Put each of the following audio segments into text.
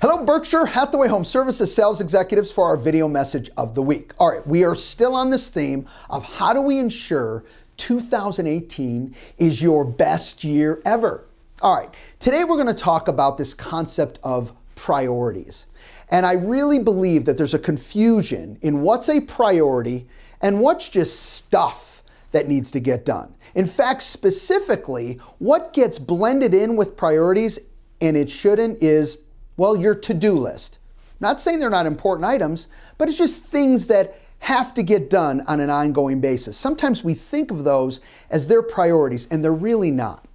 Hello, Berkshire Hathaway Home Services sales executives for our video message of the week. All right, we are still on this theme of how do we ensure 2018 is your best year ever. All right, today we're going to talk about this concept of priorities. And I really believe that there's a confusion in what's a priority and what's just stuff that needs to get done. In fact, specifically, what gets blended in with priorities and it shouldn't is, well, your to-do list. Not saying they're not important items, but it's just things that have to get done on an ongoing basis. Sometimes we think of those as their priorities, and they're really not.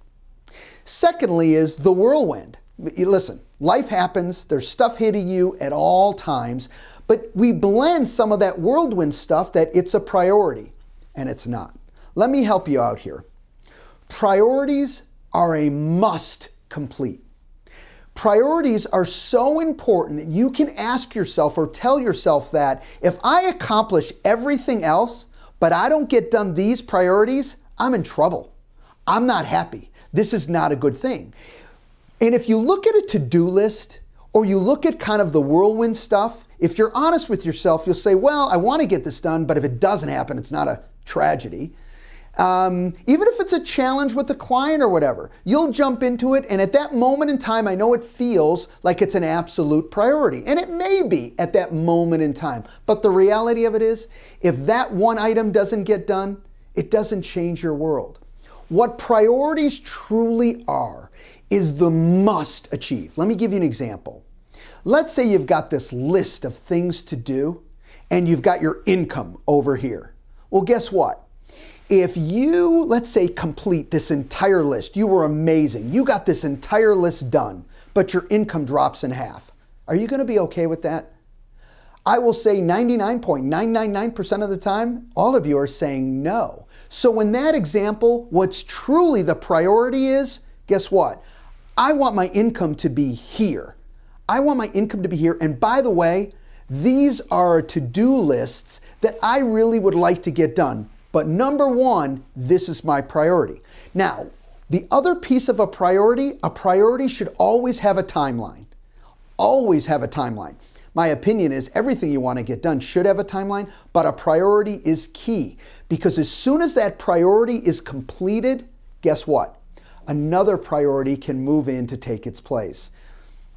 Secondly is the whirlwind. Listen, life happens, there's stuff hitting you at all times, but we blend some of that whirlwind stuff that it's a priority, and it's not. Let me help you out here. Priorities are a must complete. Priorities are so important that you can ask yourself or tell yourself that if I accomplish everything else, but I don't get done these priorities, I'm in trouble. I'm not happy. This is not a good thing. And if you look at a to-do list or you look at kind of the whirlwind stuff, if you're honest with yourself, you'll say, well, I want to get this done, but if it doesn't happen, it's not a tragedy. Even if it's a challenge with a client or whatever, you'll jump into it, and at that moment in time, I know it feels like it's an absolute priority, and it may be at that moment in time, but the reality of it is, if that one item doesn't get done, it doesn't change your world. What priorities truly are is the must achieve. Let me give you an example. Let's say you've got this list of things to do, and you've got your income over here. Well, guess what? If you, let's say, complete this entire list, you were amazing, you got this entire list done, but your income drops in half. Are you going to be okay with that? I will say 99.999% of the time, all of you are saying no. So in that example, what's truly the priority is, guess what? I want my income to be here. I want my income to be here. And by the way, these are to-do lists that I really would like to get done. But number one, this is my priority. Now, the other piece of a priority should always have a timeline. Always have a timeline. My opinion is everything you want to get done should have a timeline, but a priority is key because as soon as that priority is completed, guess what? Another priority can move in to take its place.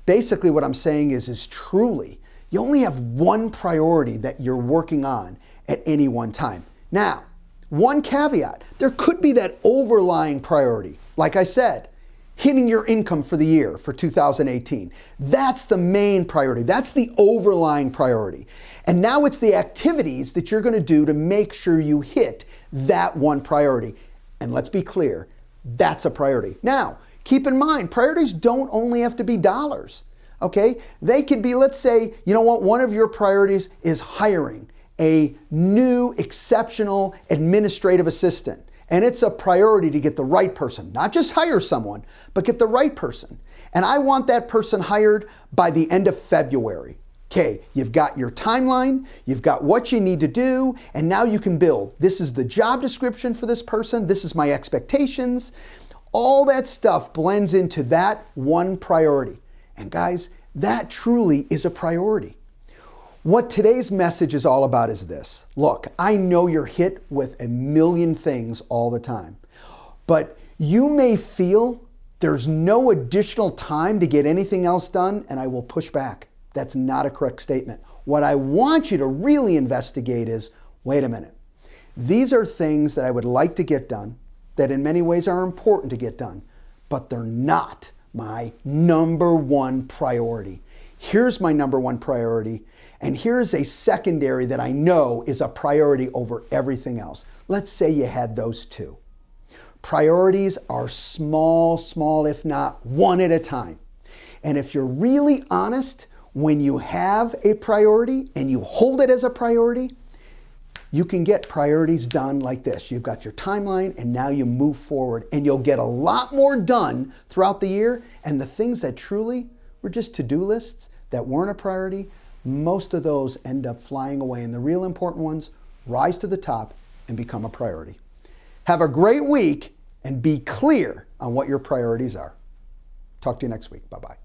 Basically what I'm saying is truly, you only have one priority that you're working on at any one time. Now, one caveat, there could be that overlying priority. Like I said, hitting your income for the year for 2018. That's the main priority. That's the overlying priority. And now it's the activities that you're going to do to make sure you hit that one priority. And let's be clear, that's a priority. Now, keep in mind, priorities don't only have to be dollars. Okay? They could be, let's say, you know what, one of your priorities is hiring a new exceptional administrative assistant. And it's a priority to get the right person, not just hire someone, but get the right person. And I want that person hired by the end of February. Okay, you've got your timeline, you've got what you need to do, and now you can build. This is the job description for this person, this is my expectations. All that stuff blends into that one priority. And guys, that truly is a priority. What today's message is all about is this. Look, I know you're hit with a million things all the time, but you may feel there's no additional time to get anything else done, and I will push back. That's not a correct statement. What I want you to really investigate is, wait a minute. These are things that I would like to get done, that in many ways are important to get done, but they're not my number one priority. Here's my number one priority, and here's a secondary that I know is a priority over everything else. Let's say you had those two. Priorities are small, if not one at a time. And if you're really honest, when you have a priority and you hold it as a priority, you can get priorities done like this. You've got your timeline and now you move forward and you'll get a lot more done throughout the year. And the things that truly were just to-do lists that weren't a priority, most of those end up flying away, and the real important ones rise to the top and become a priority. Have a great week and be clear on what your priorities are. Talk to you next week. Bye-bye.